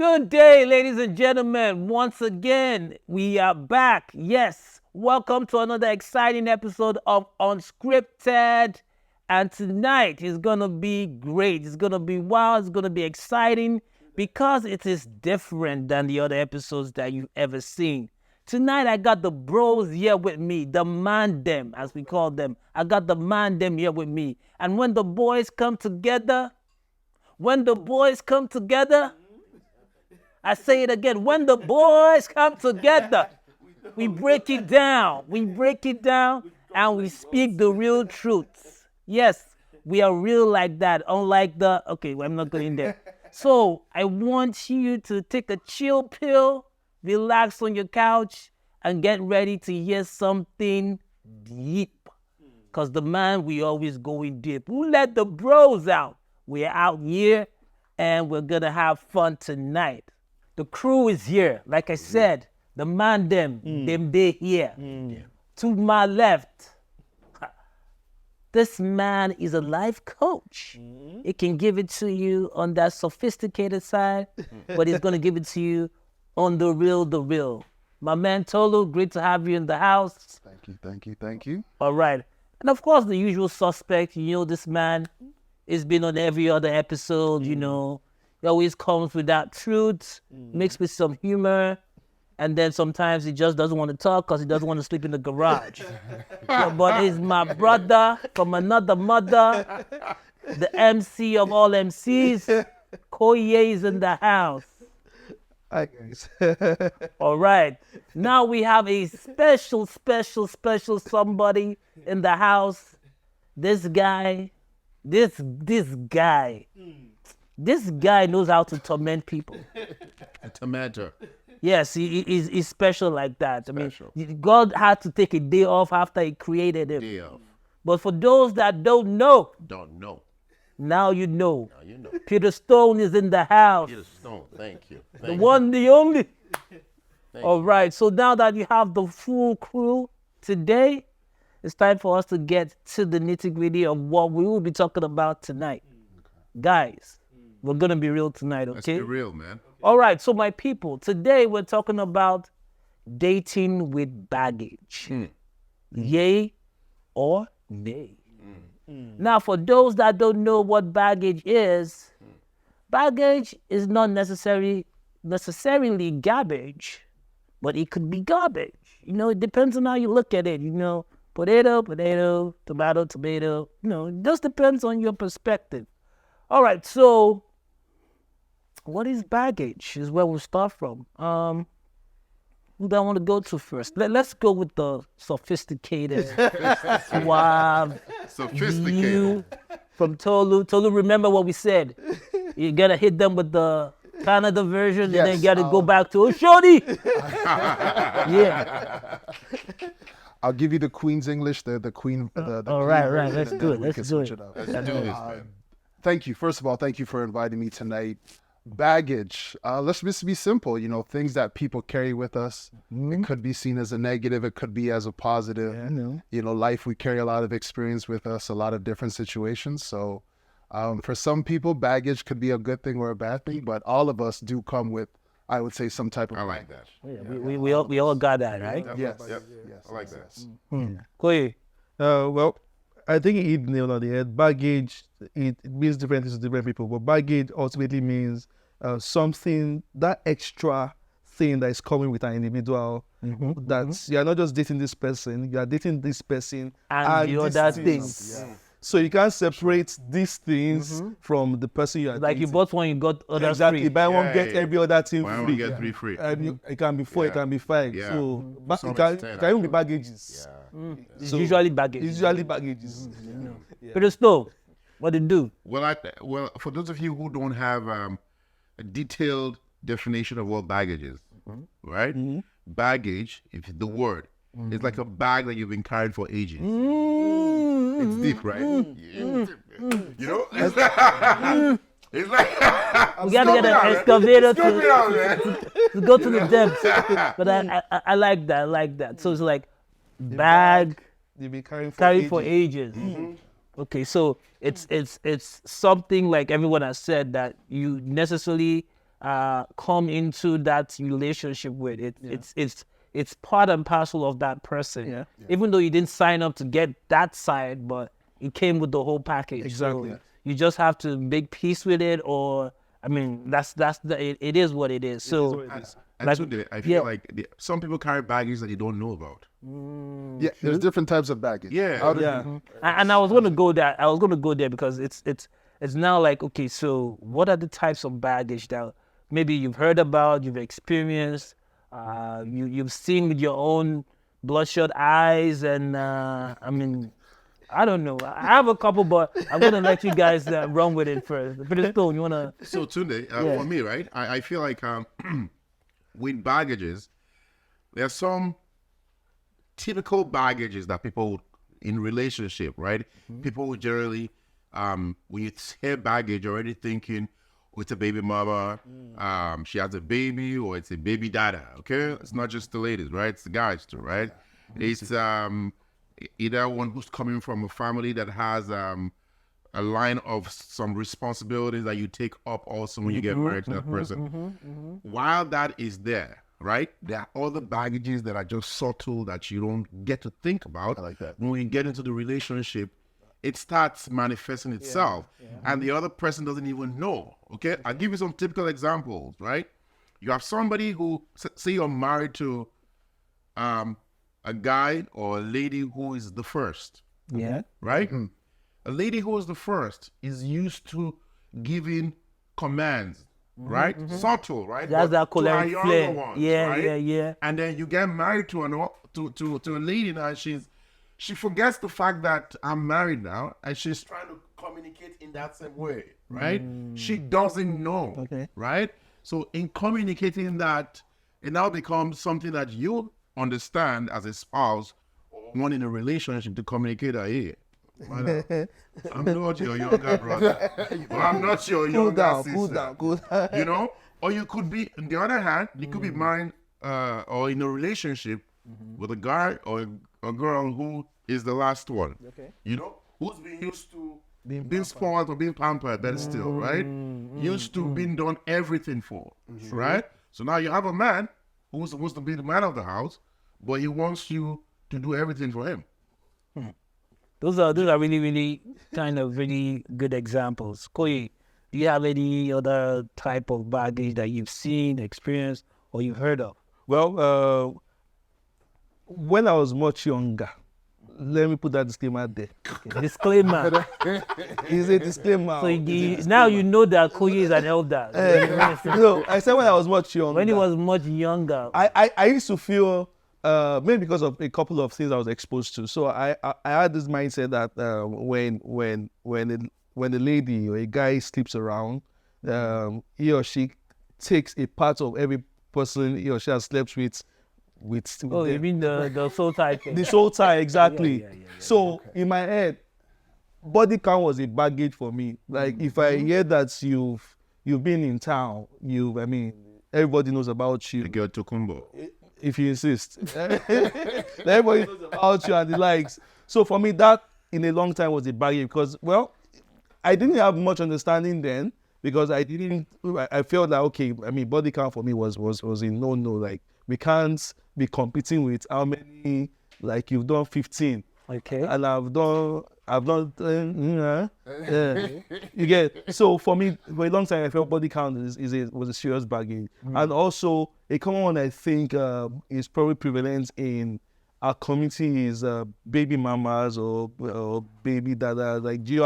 Good day, ladies and gentlemen. Once again, we are back. Yes, welcome to another exciting episode of UnsKripted. And tonight is going to be great. It's going to be wild. It's going to be exciting because it is different than the other episodes that you've ever seen. Tonight, I got the bros here with me, the man them, as we call them. I got the man them here with me. And when the boys come together, I say it again, when the boys come together, we break it down. And we speak the real truths. Yes, we are real like that, unlike I'm not going there. So I want you to take a chill pill, relax on your couch, and get ready to hear something deep. Because the man, we always going deep. Who let the bros out? We're out here, and we're going to have fun tonight. The crew is here. Like I said, the man them they here. To my left, this man is a life coach. He can give it to you on that sophisticated side, but he's going to give it to you on the real. My man Tolu, great to have you in the house. Thank you. All right. And of course, the usual suspect, this man has been on every other episode, He always comes with that truth, mixed with some humor, and then sometimes he just doesn't want to talk because he doesn't want to sleep in the garage. But he's my brother from another mother, the MC of all MCs. Koye is in the house. Hi, guys. All right. Now we have a special somebody in the house. This guy knows how to torment people. A tomato. Yes, he's special like that. Special. I mean, God had to take a day off after he created him. Day off. But for those that don't know. Now you know. Peter Stone is in the house. Peter Stone, thank you. The one, the only. All right, so now that you have the full crew today, it's time for us to get to the nitty-gritty of what we will be talking about tonight. Guys, we're going to be real tonight, okay? Let's be real, man. All right, so my people, today we're talking about dating with baggage. Yay or nay? Now, for those that don't know what baggage is not necessarily garbage, but it could be garbage. It depends on how you look at it, Potato, tomato, it just depends on your perspective. All right, so what is baggage is where we'll start from. Who do I want to go to first? Let's go with the sophisticated, suave view from Tolu. Tolu, remember what we said. You got to hit them with the Canada version, and then you got to go back to, shorty! Yeah. I'll give you the Queen's English, the Queen. All right. Let's do it. Let's do this, man. Thank you. First of all, thank you for inviting me tonight. Baggage. Let's just be simple. Things that people carry with us. It could be seen as a negative. It could be as a positive. Life, we carry a lot of experience with us, a lot of different situations. So for some people, baggage could be a good thing or a bad thing, but all of us do come with, I would say, some type of I like that. Yeah, we all got that, right? Yes. Yes. I like that. Koye. Well, I think it hit the nail on the head. Baggage, it means different things to different people, but baggage ultimately means something, that extra thing that is coming with an individual. That you're not just dating this person, you are dating this person and the other things. Yeah. So you can't separate these things from the person you are Like dating. you bought one, you got others Exactly. free. Buy one, get every other thing Buy free. one, get three free. And it can be 4, it can be 5. Yeah. So Some it can extent, even be baggages. It's So usually baggage. It's usually baggages. Peter Stone, what did do? Well, for those of you who don't have a detailed definition of what baggage is, right? Baggage, if the word, it's like a bag that you've been carrying for ages. It's deep, right? It's like We gotta get an excavator to go to the depths. But I like that. I like that. So it's like bag They've been carrying for ages. Okay, so it's something like everyone has said that you necessarily come into that relationship with. It's part and parcel of that person. Yeah. Even though you didn't sign up to get that side, but it came with the whole package. Exactly. So you just have to make peace with it, or I mean, it is what it is. So And today, I feel like some people carry baggage that they don't know about. Yeah, there's different types of baggage. Yeah. And I was gonna go there. I was gonna go there because it's now like, okay, so what are the types of baggage that maybe you've heard about, you've experienced, you've seen with your own bloodshot eyes, and I mean, I don't know. I have a couple, but I'm gonna let you guys run with it first. Brother Stone, you wanna? So Tunde, for me, right? I feel like with baggages, there are some typical baggages that people in relationship, right? People would generally, when you hear baggage, you're already thinking, oh, it's a baby mama, she has a baby, or it's a baby dada. Okay, it's not just the ladies, right? It's the guys too, right? It's either one who's coming from a family that has a line of some responsibilities that you take up also when you get married to that person. While that is there, right, there are other baggages that are just subtle that you don't get to think about. I like that. When you get into the relationship, it starts manifesting itself, and the other person doesn't even know. Okay, I'll give you some typical examples, right? You have somebody who, say you're married to a guy or a lady who is the first, Yeah. right? A lady who is the first is used to giving commands, right? Subtle, right? That's that to our choleric younger flare. ones, Yeah, right? yeah. And then you get married to a lady now, and she forgets the fact that I'm married now, and she's trying to communicate in that same way, right? She doesn't know, Okay. right? So in communicating that, it now becomes something that you understand as a spouse or one in a relationship to communicate that, hey, brother, I'm not your younger brother, or I'm not your younger sister. Cool down. You know, or you could be, on the other hand, you could be married or in a relationship with a guy or a girl who is the last one. Okay. You know, who's been used to being spoiled or being pampered, better still, right? Used to being done everything for, right? So now you have a man who's supposed to be the man of the house, but he wants you to do everything for him. Those are really, really kind of really good examples. Koyi, do you have any other type of baggage that you've seen, experienced, or you've heard of? Well, when I was much younger, let me put that disclaimer there. Disclaimer. Is a disclaimer. So now you know that Koyi is an elder. No, I said when I was much younger. When he was much younger. I used to feel maybe because of a couple of things I was exposed to. So I had this mindset that when a lady or a guy sleeps around, he or she takes a part of every person he or she has slept with. Oh, you mean the soul tie thing? The soul tie, exactly. Yeah. So in my head, body count was a baggage for me. Like if I hear that you've been in town, everybody knows about you. The girl Tokumbo. If you insist. Everybody knows about you and the likes. So for me, that in a long time was a baggage because, well, I didn't have much understanding then because I felt that, okay, body count for me was a no. Like we can't be competing with how many, like you've done 15. Okay. And I've done you get. So for me, for a long time, I felt body count was a serious baggage. And also a common one I think is probably prevalent in our community is baby mamas or baby dadas. Like, do you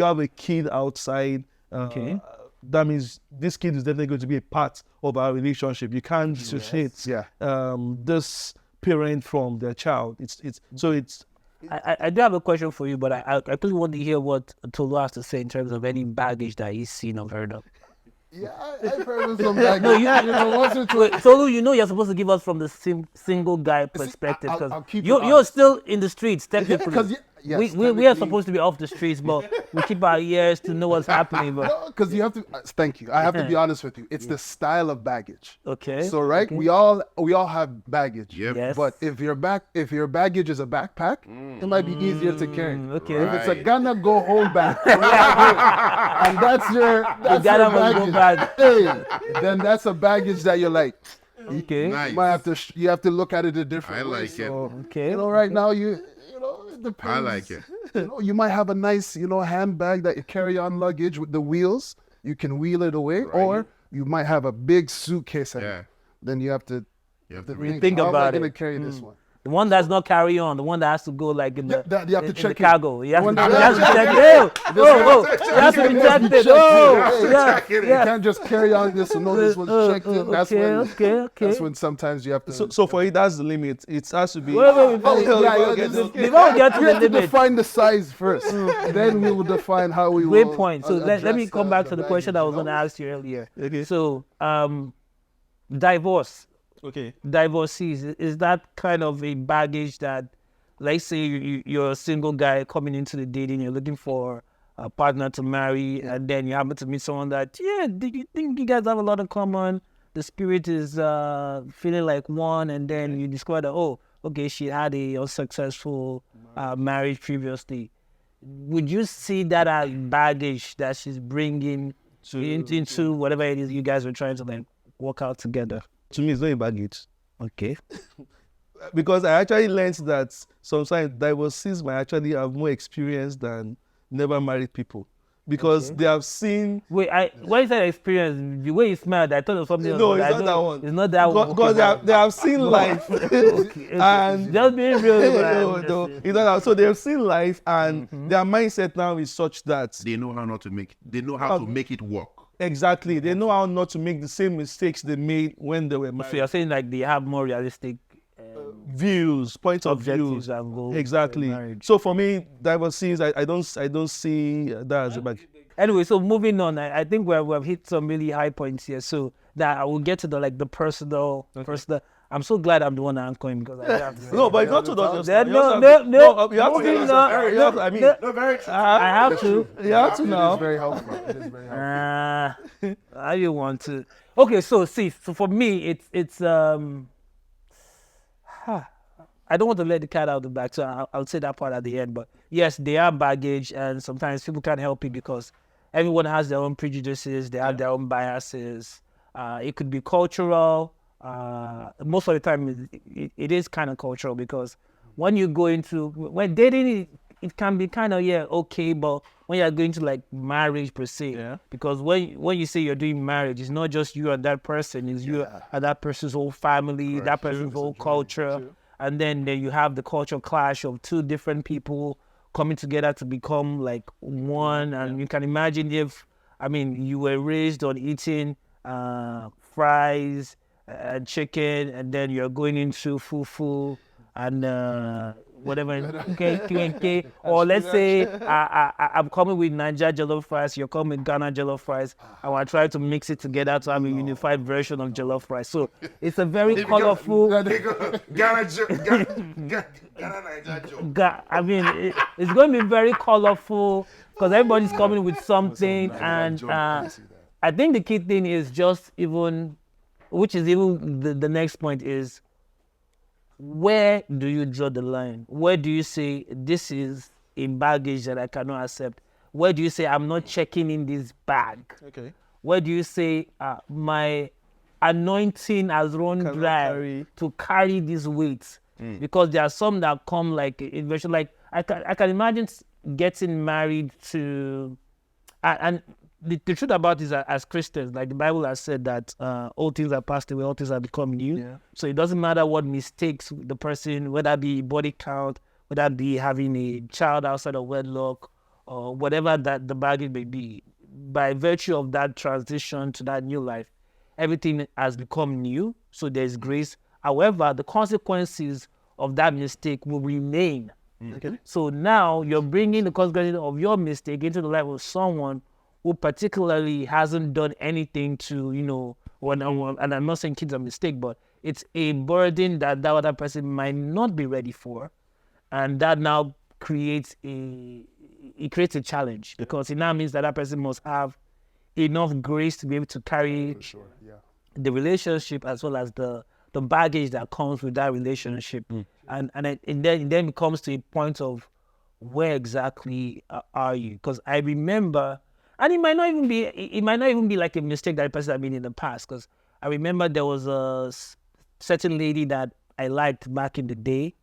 have a kid outside? Okay. That means this kid is definitely going to be a part of our relationship. You can't dissociate this parent from their child. I do have a question for you, but I really want to hear what Tolu has to say in terms of any baggage that he's seen or heard of. Yeah, I've heard of some baggage. Tolu, you're supposed to give us from the single guy perspective I'll because keep it you're honest. still in the streets technically. Because Yes, we are supposed to be off the streets, but we keep our ears to know what's happening. But because you have to. Thank you. I have to be honest with you. It's the style of baggage. okay. So right, we all have baggage. Yep. Yes. But if your baggage is a backpack, it might be easier to carry. Okay. If it's a Right. Ghana go home bag, and that's your Ghana must go baggage, hey, then that's a baggage that you're like, Okay. Nice. you might have to you have to look at it a different I way. like it. So, Okay. right now it depends. I like it. You might have a nice, handbag that you carry on luggage with the wheels. You can wheel it away, or you might have a big suitcase. Yeah. Then you have to You have to think how about am I gonna it. carry this one? The one that's not carry on, the one that has to go like in the, That you have to in check the it. cargo. You have one to, that you have to has to check it. You have to be checked it. Oh, yeah, You yeah. can't just carry on this and know this was checked in. That's okay. That's when sometimes you have to. So for it, that's the limit. It has to be. Wait, Oh, before we get to we the have to limit, define the size first. Then we will define how we great will. point. So let me address come back to the question I baggage, was going to ask you earlier. Okay. So, divorce. Okay. Divorcees, is that kind of a baggage that, let's say you're a single guy coming into the dating, you're looking for a partner to marry, and then you happen to meet someone that, do you think you guys have a lot in common? The spirit is feeling like one, and then you discover that, oh, okay, she had a unsuccessful marriage previously. Would you see that as baggage that she's bringing into whatever it is you guys are trying to like work out together? To me, it's not a baggage. Okay. Because I actually learned that sometimes divorcees might actually have more experience than never married people. Because they have seen. Wait, when you said experience, the way you smiled, I thought it was something else. No, but it's I not don't- that one. It's not that one. Because they have seen life. And Just being real. no, it's not that. So they have seen life, and their mindset now is such that They know how not to make. They know how to make it work. exactly they know how not to make the same mistakes they made when they were So married. you're saying like they have more realistic Views, points of objectives view. and goals. Exactly. in marriage. So for me, divorcees, I don't see that as a bag. Anyway, so moving on, I think we've hit some really high points here. So that I will get to the personal. I'm so glad I'm the one anchoring because I have to. No, but it's not to us. Then You no, also no, have to- no, you have to moving tell us. on. You have to- I mean, No, very true. I have to. you have to It is now. very helpful. It is very helpful. How you want to? Okay, so for me, it's I don't want to let the cat out of the bag, so I'll say that part at the end. But yes, they are baggage, and sometimes people can't help it because everyone has their own prejudices, they have their own biases. It could be cultural. Most of the time, it is kind of cultural because when you go into when dating, it can be kind of okay, but when you're going to like marriage per se, because when you say you're doing marriage, it's not just you and that person, it's you and that person's whole family, that person's whole culture. And then you have the cultural clash of two different people coming together to become like one. And you can imagine if, you were raised on eating fries and chicken, and then you're going into fufu and whatever, okay, or let's say I'm coming with Niger jollof rice, you're coming with Ghana jollof rice, and I try to mix it together to have a unified version of jollof rice. So it's a very colorful. Ghana Niger joke. It's going to be very colorful because everybody's coming with something, and I think the key thing is just even, which is even the next point is, where do you draw the line? Where do you say this is a baggage that I cannot accept? Where do you say I'm not checking in this bag? Okay. Where do you say my anointing has run dry to carry these weights? Because there are some that come like in version, like I can imagine getting married to, and the truth about it is that as Christians, like the Bible has said that all things are passed away, all things have become new. Yeah. So it doesn't matter what mistakes the person, whether it be body count, whether it be having a child outside of wedlock, or whatever that the baggage may be. By virtue of that transition to that new life, everything has become new. So there's grace. However, the consequences of that mistake will remain. Okay. So now you're bringing the consequences of your mistake into the life of someone who particularly hasn't done anything to, and I'm not saying kids are a mistake, but it's a burden that other person might not be ready for. And that now creates a challenge, because it now means that person must have enough grace to be able to carry the relationship as well as the baggage that comes with that relationship. And then it comes to a point of where exactly are you? Because I remember, and it might not even be like a mistake that a person had made in the past, because I remember there was a certain lady that I liked back in the day,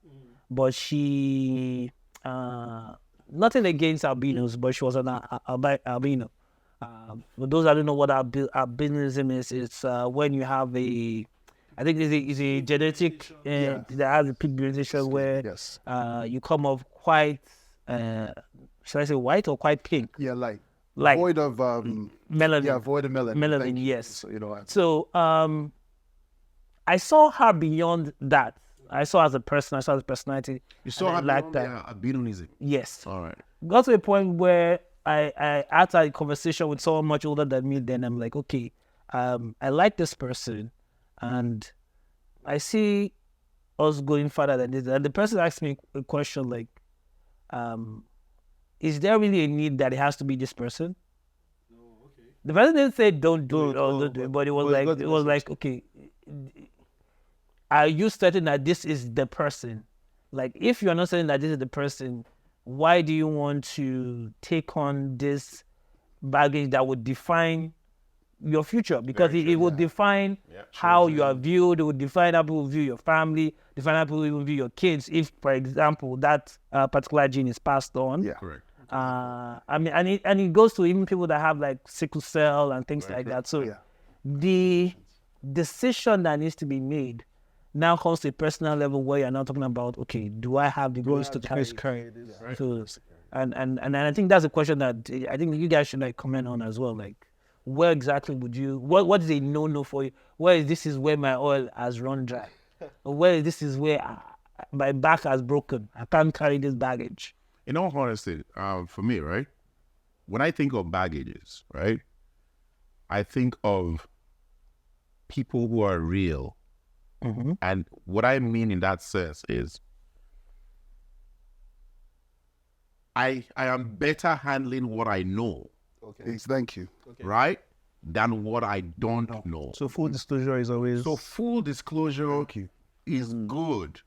but she nothing against albinos, but she was an albino. For those that don't know what albinism is, it's when you have I think it's a genetic that has a pigmentation where you come off quite, should I say white or quite pink? Yeah, like void of melanin. Yeah, void of melanin. Melanin, yes. So, I saw her beyond that. I saw her as a person. I saw her as a personality. You saw her like beyond that. Albinoism. Yes. All right. Got to a point where I had a conversation with someone much older than me. Then I'm like, okay, I like this person, and I see us going further than this. And the person asked me a question like, is there really a need that it has to be this person? The person didn't say don't do it or don't do it, but it was like, okay, are you certain that this is the person? Like, if you're not certain that this is the person, why do you want to take on this baggage that would define your future? Because it will define how you are viewed. It will define how people view your family, define how people even view your kids. If, for example, that particular gene is passed on. Yeah, correct. I mean, and it goes to even people that have like sickle cell and things like that. So the decision that needs to be made now comes to a personal level where you're not talking about, okay, do I have the grace to carry this? Right. So, and I think that's a question that I think you guys should like comment on as well. Like, where exactly would you? What is a no for you? Where is this is where my oil has run dry? Or where this is where my back has broken? I can't carry this baggage. In all honesty, for me, right, when I think of baggages, right, I think of people who are real. Mm-hmm. And what I mean in that sense is I am better handling what I know. Okay. Thank you. Right? Than what I don't know. So full disclosure is always... So full disclosure is good.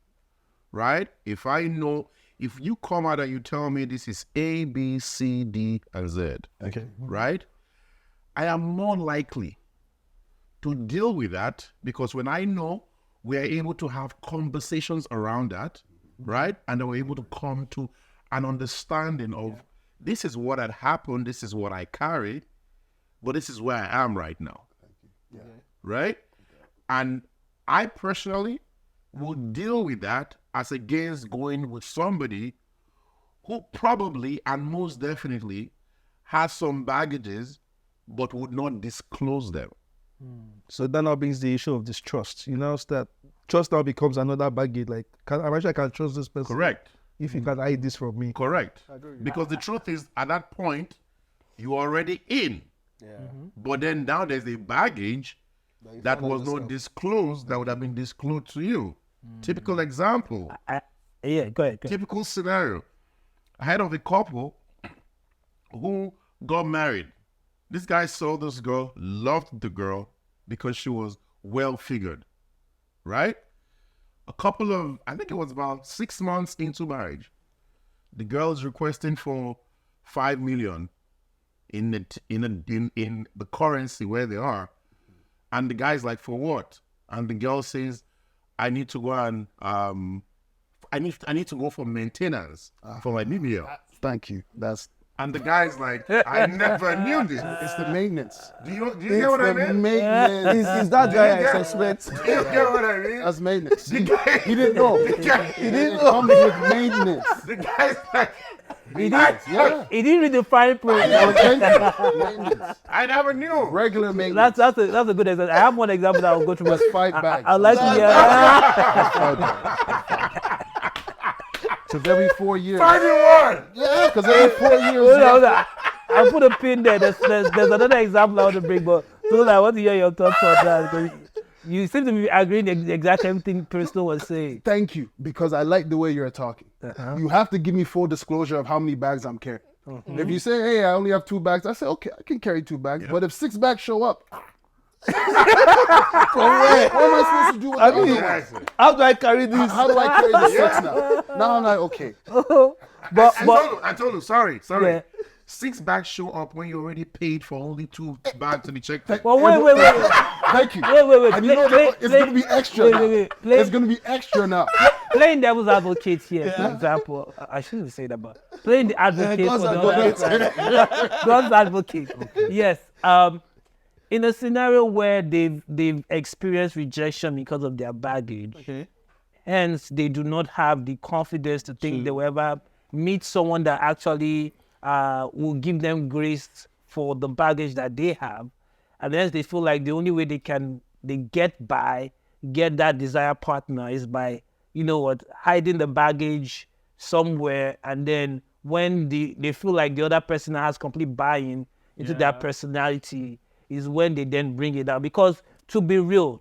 Right? If I know... If you come out and you tell me this is A, B, C, D, and Z, okay, right? I am more likely to deal with that because when I know we are able to have conversations around that, right? And then we're able to come to an understanding of this is what had happened, this is what I carried, but this is where I am right now, right? And I personally would deal with that as against going with somebody who probably and most definitely has some baggages but would not disclose them. So that now brings the issue of distrust. You know, that trust now becomes another baggage. Like, I can trust this person. Correct. If you can hide this from me. Correct. Because the truth is, at that point, you're already in. Yeah. Mm-hmm. But then now there's a baggage that was not disclosed that would have been disclosed to you. Typical example. Go ahead. Typical scenario. I heard of a couple who got married. This guy saw this girl, loved the girl because she was well figured, right? I think it was about 6 months into marriage. The girl is requesting for $5 million in the currency where they are, and the guy's like, for what? And the girl says, I need to go and I need to go for maintenance for my BBL. Thank you. And the guy's like, I never knew this. It's the maintenance. Do you get what I mean? Maintenance. Is that guy I suspect? Do you get what I mean? That's maintenance. He didn't know. He didn't know. It comes with maintenance. The guy's like, He didn't read the fine print. Maintenance. I never knew. Regular maintenance. That's a good example. I have one example that I'll go through. That's 5 bags. I like to So every 4 years. 5 in 1. Yeah, because every 4 years. Hold on. I'll put a pin there. There's another example I want to bring, but so I want to hear your thoughts on that. You seem to be agreeing exactly everything Crystal was saying. Thank you, because I like the way you're talking. You have to give me full disclosure of how many bags I'm carrying. If you say, hey, I only have 2 bags, I say, okay, I can carry 2 bags. But if 6 bags show up, what am I supposed to do with that? How do I carry this? How do I carry the 6 now? Now I'm like, okay. I told him, sorry. Yeah. 6 bags show up when you already paid for only 2 bags in the check. Well, wait. Thank you. Wait. And you know it's going to be extra now. It's going to be extra now. Playing devil's advocate here, for example, I shouldn't say that, but playing the advocate for the other side. God's advocate. Yes. In a scenario where they've experienced rejection because of their baggage, hence they do not have the confidence to think they will ever meet someone that actually will give them grace for the baggage that they have, and hence they feel like the only way they get that desired partner is by, hiding the baggage somewhere, and then when they feel like the other person has complete buy-in into their personality is when they then bring it out. Because to be real,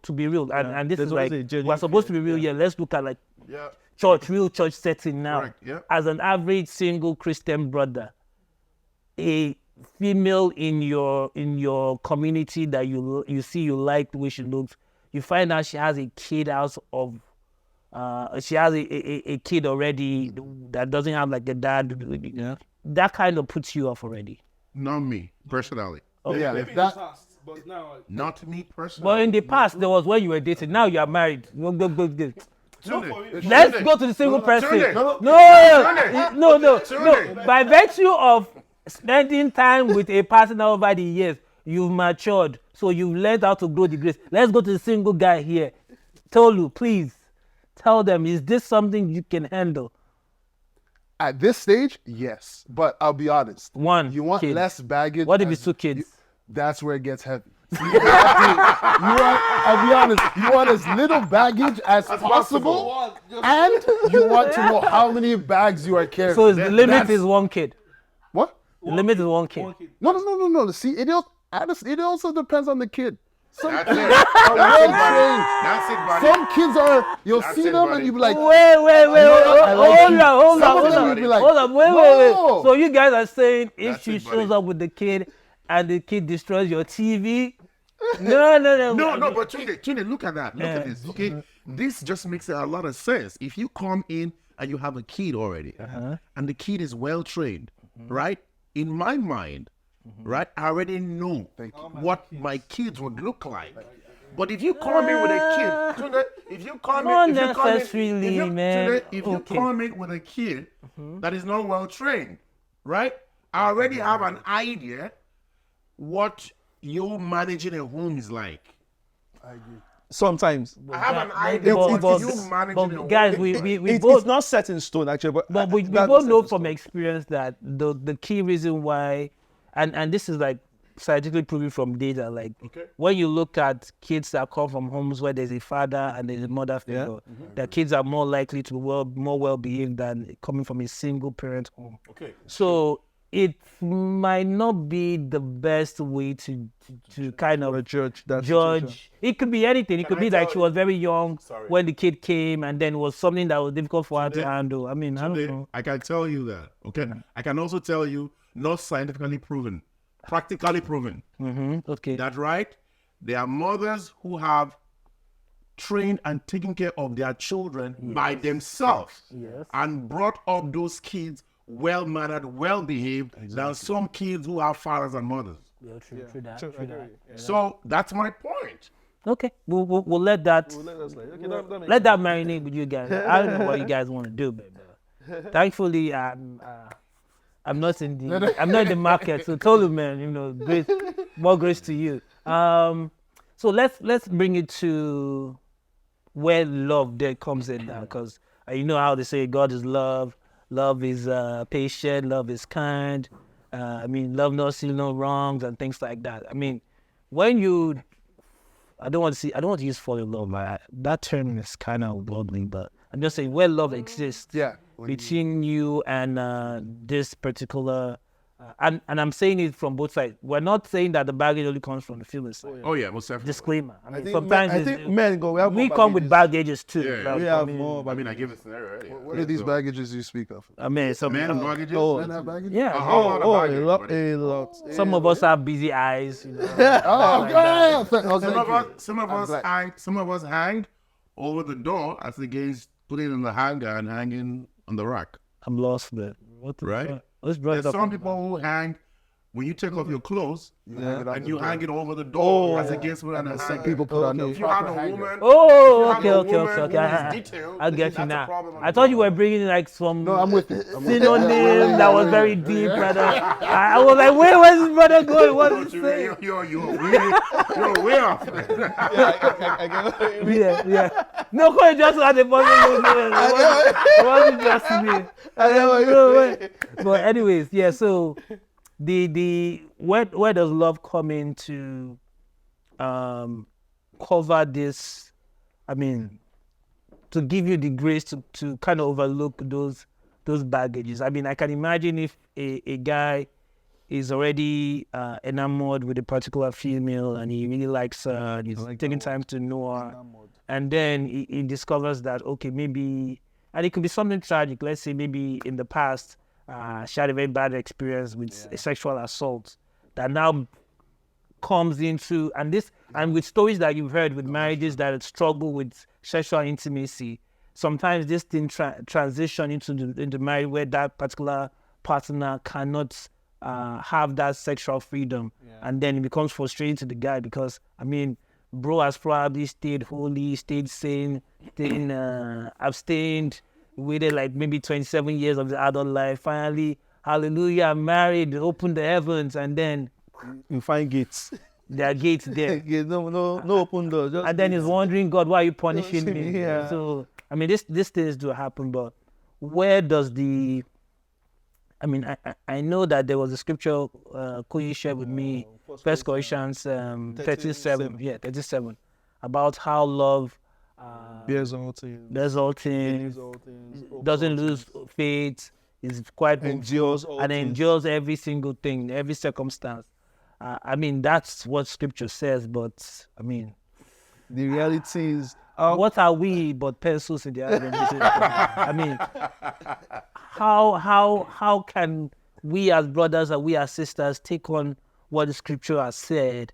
and this is like, we're supposed to be real here. Let's look at like real church setting now. Correct, yeah. As an average single Christian brother, a female in your community that you see you like the way she looks, you find out she has a kid she has a kid already that doesn't have like a dad. That kind of puts you off already. Not me, personally. Yeah, Maybe that, in the past, but now Not me, personally. But in the past, there was when you were dating. Now you are married. Let's go to the single person. Tunde. No. By virtue of spending time with a partner over the years, you've matured. So you've learned how to grow the grace. Let's go to the single guy here. Tolu, please tell them, is this something you can handle? at this stage, yes. But I'll be honest. You want kid. less baggage. What if it's 2 kids? That's where it gets heavy. I'll be honest, you want as little baggage as possible, and you want to know how many bags you are carrying. So the limit is 1 kid. What? The limit is 1 kid. No. See, it also depends on the kid. Some That's kids it. are well trained. That's it, buddy. Some kids are, you'll That's see it, them buddy. and you'll be like, Wait, I like hold you. on. Some of them you'll be like, Hold on, wait. no. So you guys are saying if That's she it, buddy. shows up with the kid and the kid destroys your TV? No. No, but Tunde, look at that. Look at this, okay? This just makes a lot of sense. If you come in and you have a kid already, and the kid is well trained, right? In my mind, right, I already know what my kids would look like. But if you come in with a kid, Tunde, if you come in with a kid that is not well trained, right? I already have an idea what you managing a home is like. Sometimes. I have an idea what you managing a home. Guys, we It's both not set in stone, actually. But we both know from experience that the key reason why, and this is like scientifically proven from data, like when you look at kids that come from homes where there's a father and there's a mother figure, the kids are more likely to be more well behaved than coming from a single parent home. So it might not be the best way to kind of judge that judge. situation. It could be anything. It could be like she was very young when the kid came, and then it was something that was difficult for her to handle. I mean, I don't know. I can tell you that, okay? I can also tell you, not scientifically proven, practically proven. Okay. That right? There are mothers who have trained and taken care of their children by themselves and brought up those kids well-mannered, well-behaved than some kids who have fathers and mothers. True that. So that's my point. Okay, we'll let that let that marinate with you guys. I don't know what you guys want to do, but thankfully I'm not in the market. So totally, man, grace, more grace to you. So let's bring it to where love there comes in now, because you know how they say God is love. Love is patient. Love is kind. Love not see no wrongs and things like that. I mean, when you, I don't want to use fall in love. That term is kind of worldly, but I'm just saying where love exists. Yeah. Between you and this particular And I'm saying it from both sides. We're not saying that the baggage only comes from the female side. Oh yeah, most definitely. Disclaimer. I mean, think sometimes I think men go. We, have we more come with baggages. baggages too. Yeah. We Like, have more. I mean, I gave a scenario earlier. What are these baggages you speak of? I mean, some Men baggages. Oh, Men have baggage? yeah. A lot. a lot. Some of us have busy eyes. You know. Oh, yeah. Some of us hang over the door as against putting it in the hanger and hanging on the rack. I'm lost there. What the Right? fuck? Let's brush There's up. some people who hang when you take off your clothes and you hang it over the Oh. door as against putting it on the Some hanger. people put on the If you have proper a hanger. woman, Oh, if you have okay. a woman who is I detailed, get you that's a now. problem on I the thought you door. were bringing like some No, I'm with it. synonym that was very deep, brother. I was like, where's this brother going? What is he saying? You're way off. Yeah. No, quite just had a positive. It wasn't just me. But anyways, yeah. So the where does love come in to cover this? I mean, to give you the grace to kind of overlook those baggages. I mean, I can imagine if a guy is already enamored with a particular female and he really likes her and he's taking time to know her, and then he discovers that, okay, maybe, and it could be something tragic. Let's say maybe in the past she had a very bad experience with a sexual assault that now comes into, and with stories that you've heard with marriages that struggle with sexual intimacy, sometimes this thing transition into marriage where that particular partner cannot have that sexual freedom, and then it becomes frustrating to the guy because, I mean, bro has probably stayed holy, stayed sane, abstained, waited like maybe 27 years of the adult life. Finally, hallelujah, I'm married, open the heavens, and then You find gates. there are gates there. No open doors. Just And then he's gates. wondering, God, why are you punishing me? Yeah. So, I mean, these things do happen, but where does the, I mean, I know that there was a scripture Koyi shared with me, First Corinthians 37, 37, about how love bears all things. does all things, Believes all things. doesn't lose faith, is quite Endures all and things. endures every single thing, every circumstance. I mean, that's what scripture says, but I mean, The reality is, what are we but pencils in the hand? I mean, how can we as brothers and we as sisters take on what the scripture has said,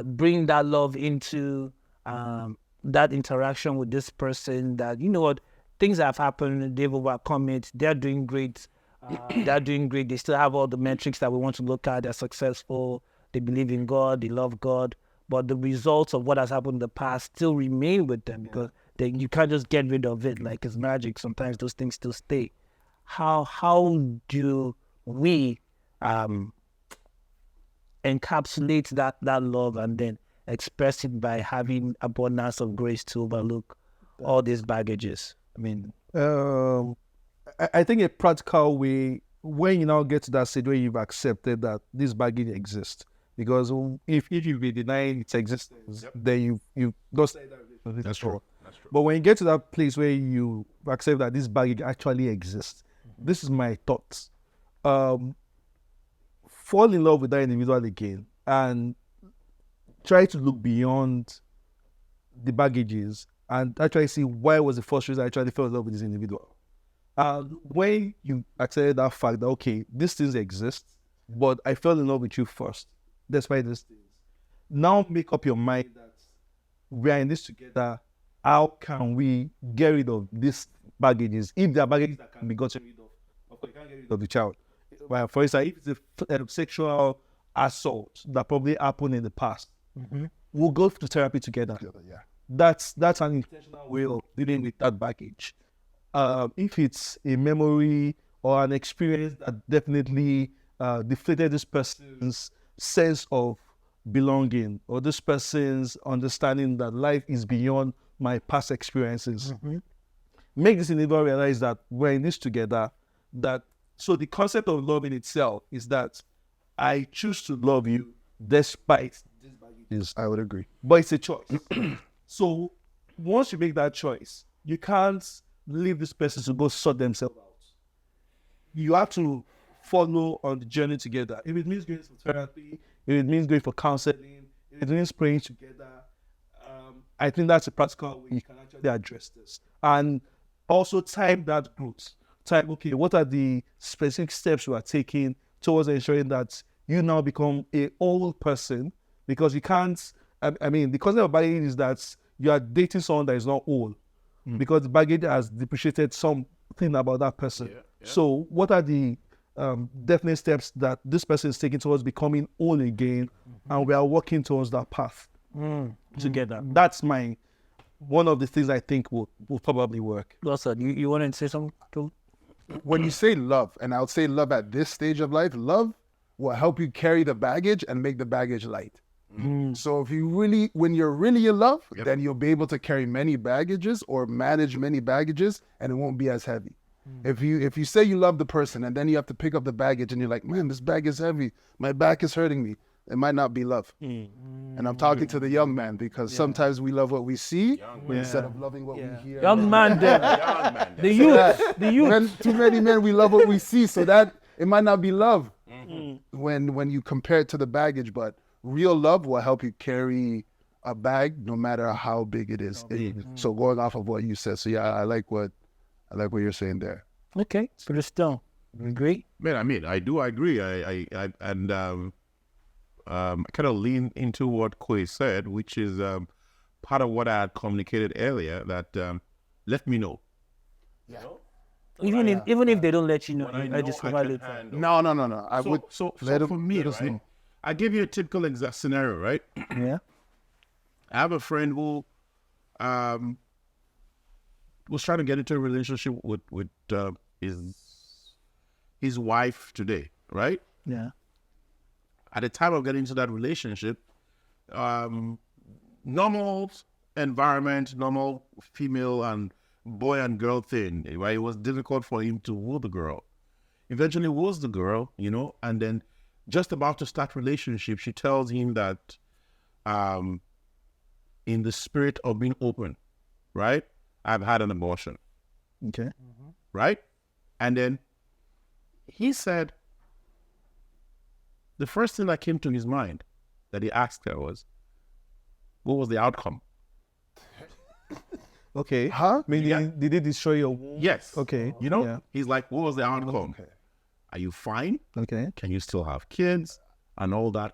bring that love into that interaction with this person, that, you know what, things have happened, they've overcome it, they're doing great, they still have all the metrics that we want to look at, they're successful, they believe in God, they love God, but the results of what has happened in the past still remain with them because you can't just get rid of it like it's magic. Sometimes those things still stay. How do we encapsulate that love and then express it by having abundance of grace to overlook all these baggages? I mean, I think a practical way, when you now get to that stage where you've accepted that this baggage exists, because if you be denying its existence, then you don't say that. That's true. But when you get to that place where you accept that this baggage actually exists, this is my thoughts. Fall in love with that individual again and try to look beyond the baggages and actually see why was the first reason I actually fell in love with this individual. When you accept that fact that, okay, these things exist, but I fell in love with you first, despite these things. Now make up your mind that we are in this together. How can we get rid of these baggages? If there are baggages that can be gotten rid of course, you can't get rid of the child. Well, for instance, if it's a sexual assault that probably happened in the past, we'll go to therapy together. Yeah. That's an intentional way of dealing with that baggage. If it's a memory or an experience that definitely deflated this person's sense of belonging or this person's understanding that life is beyond my past experiences, make this individual realize that we're in this together. So the concept of love in itself is that I choose to love you despite these baggages. I would agree. But it's a choice. So once you make that choice, you can't leave this person to go sort themselves out. You have to follow on the journey together. If it means going for therapy, if it means going for counseling, if it means praying together, I think that's a practical way you can actually address this. And also time that growth. Time, okay, what are the specific steps you are taking towards ensuring that you now become a whole person? Because you can't, I mean, the concept of baggage is that you are dating someone that is not whole. Because the baggage has depreciated something about that person. So what are the definite steps that this person is taking towards becoming whole again, and we are working towards that path together? That's one of the things I think will probably work. Lawson, you want to say something? When you say love, and I would say love at this stage of life, love will help you carry the baggage and make the baggage light. So when you're really in love, then you'll be able to carry many baggages or manage many baggages, and it won't be as heavy. If you say you love the person and then you have to pick up the baggage and you're like, man, this bag is heavy, my back is hurting me, it might not be love. And I'm talking to the young man, because sometimes we love what we see instead of loving what we hear. Young man there. The youth. When too many men, we love what we see, so that it might not be love when you compare it to the baggage, but real love will help you carry a bag no matter how big it is. So going off of what you said, so yeah, I like what you're saying there. Okay, so the stone. You agree? Man, I do agree. I kind of lean into what Kwe said, which is part of what I had communicated earlier, that let me know. Yeah. Even if they don't let you know, I just provide it. No. So for me, right, I give you a typical scenario, right? Yeah. I have a friend who was trying to get into a relationship with his wife today, right? Yeah. At the time of getting into that relationship, normal environment, normal female and boy and girl thing, right? It was difficult for him to woo the girl. Eventually woos the girl, and then just about to start relationship, she tells him that in the spirit of being open, right? I've had an abortion. Okay. Right? And then he said, the first thing that came to his mind that he asked her was, what was the outcome? Okay. Huh? Meaning, did it destroy your womb? Yes. Okay. He's like, what was the outcome? Okay. Are you fine? Okay. Can you still have kids? And all that.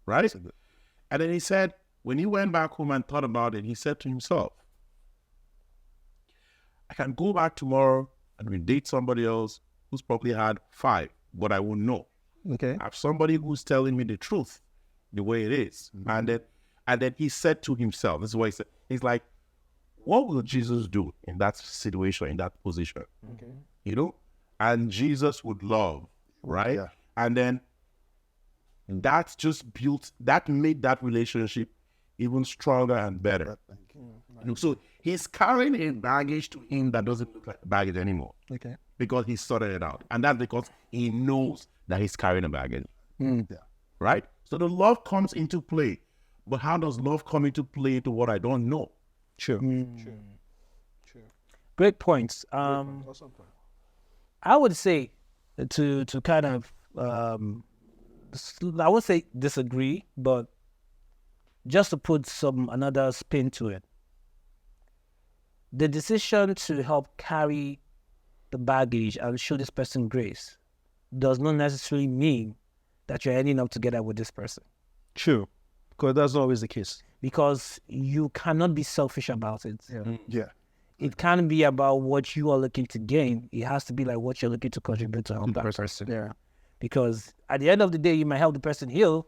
Right? And then he said, when he went back home and thought about it, he said to himself, I can go back tomorrow and we date somebody else who's probably had 5, but I won't know. Okay. I have somebody who's telling me the truth, the way it is. And then he said to himself, this is what he said, he's like, what will Jesus do in that situation, in that position? Okay. And Jesus would love, right? Yeah. And then that made that relationship even stronger and better. So he's carrying a baggage to him that doesn't look like baggage anymore. Okay. Because he sorted it out. And that's because he knows that he's carrying a baggage. Yeah. Right? So the love comes into play. But how does love come into play to what I don't know? Sure. Great points. Awesome point. I would say to kind of I would say disagree, but just to put another spin to it. The decision to help carry the baggage and show this person grace does not necessarily mean that you're ending up together with this person. True. Because that's not always the case. Because you cannot be selfish about it. Yeah. It can't be about what you are looking to gain. It has to be like what you're looking to contribute to help that person. Yeah. Because at the end of the day, you might help the person heal,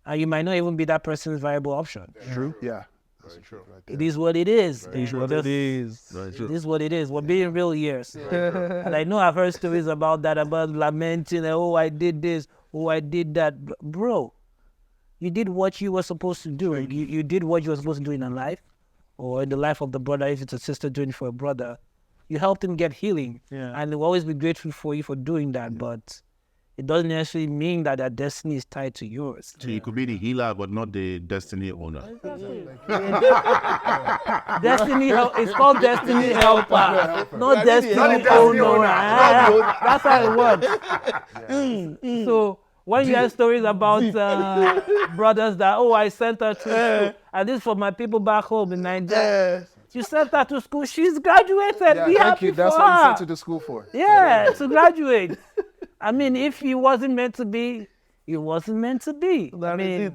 and you might not even be that person's viable option. True. Yeah. That's true. Right there. It is what it is. It is what it is. It is what it is. We're being real here. And I know I've heard stories about that, about lamenting, oh, I did this, oh, I did that. Bro, you did what you were supposed to do. You did what you were supposed to do in a life, or in the life of the brother, if it's a sister doing it for a brother. You helped him get healing. Yeah. And they'll always be grateful for you for doing that. But it doesn't necessarily mean that their destiny is tied to yours. So you could be the healer, but not the destiny owner. It's called destiny helper, not destiny owner. That's how it works. So when you hear stories about brothers that, I sent her to school, and this is for my people back home in Nigeria. You sent her to school, she's graduated. Yeah, Be thank happy you. That's for what you her. sent to the school for. Yeah, to graduate. I mean, if he wasn't meant to be, he wasn't meant to be. I mean,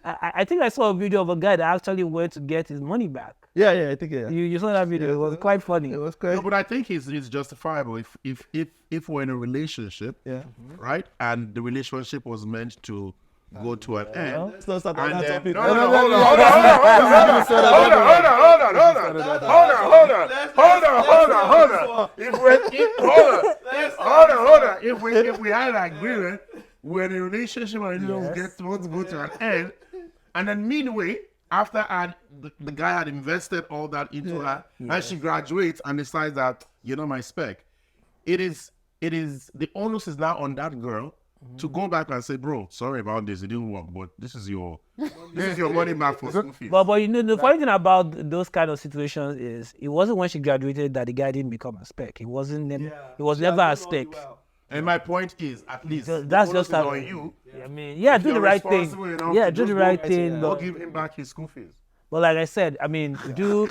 I think I saw a video of a guy that actually went to get his money back. Yeah, I think yeah. You saw that video. It was quite funny. It was quite. No, but I think it's justifiable if we're in a relationship, Yeah. right? And the relationship was meant to go to an end. Let's not start on And that then, topic. hold on. If we had an agreement where the relationship and want to go to an end, and then midway after the guy had invested all that into her, and she graduates and decides that you're not my spec, it is the onus is now on that girl to go back and say, bro, sorry about this, it didn't work, but this is your money back for school fees. But the funny thing about those kind of situations is it wasn't when she graduated that the guy didn't become a spec. It was never a stake. And my point is, at least That's the just onus is how on you. I mean, yeah, do the You're right thing. responsible enough Yeah, to do just the go right and thing. Or But give him back his school fees. like I said, I mean, do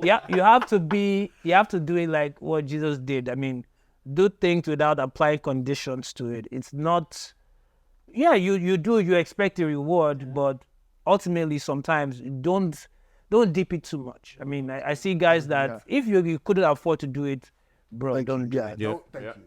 yeah, you have to do it like what Jesus did. I mean, do things without applying conditions to it. It's not, yeah, you expect a reward, but ultimately sometimes don't dip it too much. I mean, I see guys that if you couldn't afford to do it, bro, don't do it.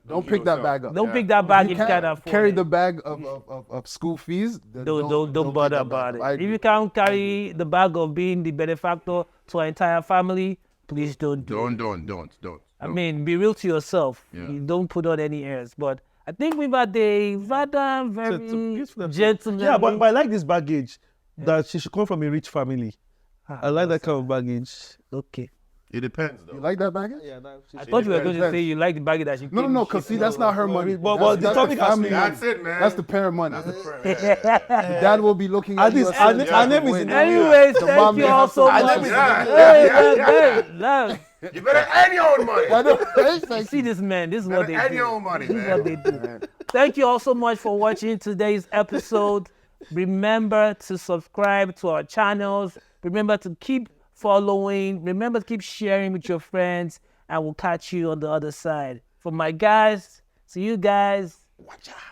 Don't pick that bag up. Don't pick that bag if you can't can't afford carry it. the bag of school fees. Then Don't pick bother that bag about it. up. I If you agree. can't carry the bag of being the benefactor to an entire family, please don't do it. Don't. I mean, be real to yourself. Yeah. You don't put on any airs. But I think we've had a very gentleman. Yeah, but I like this baggage that she should come from a rich family. I like that kind of baggage. Okay. It depends, You though. like that baggage? Yeah, I thought you were going to say you like the bag that she No, because see, that's not her money. But the topic has family been- money. That's it, man. That's the parent money. Dad will be looking at And you. this- and and- saying, her name is "Wait, in- Anyways, the thank mom you may all have so some much. money." Hey, You better earn your own money. I know. see this man. This is what they Earn do. your own money, This is man. what they do. Thank you all so much for watching today's episode. Remember to subscribe to our channels. Remember to keep following. Remember to keep sharing with your friends. And we'll catch you on the other side. For my guys, see you guys.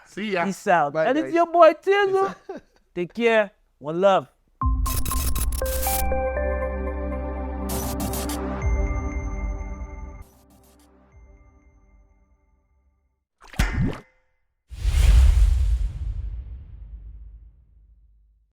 See ya. Peace out. Bye, And guys. it's your boy Tizzle. Take care. One love.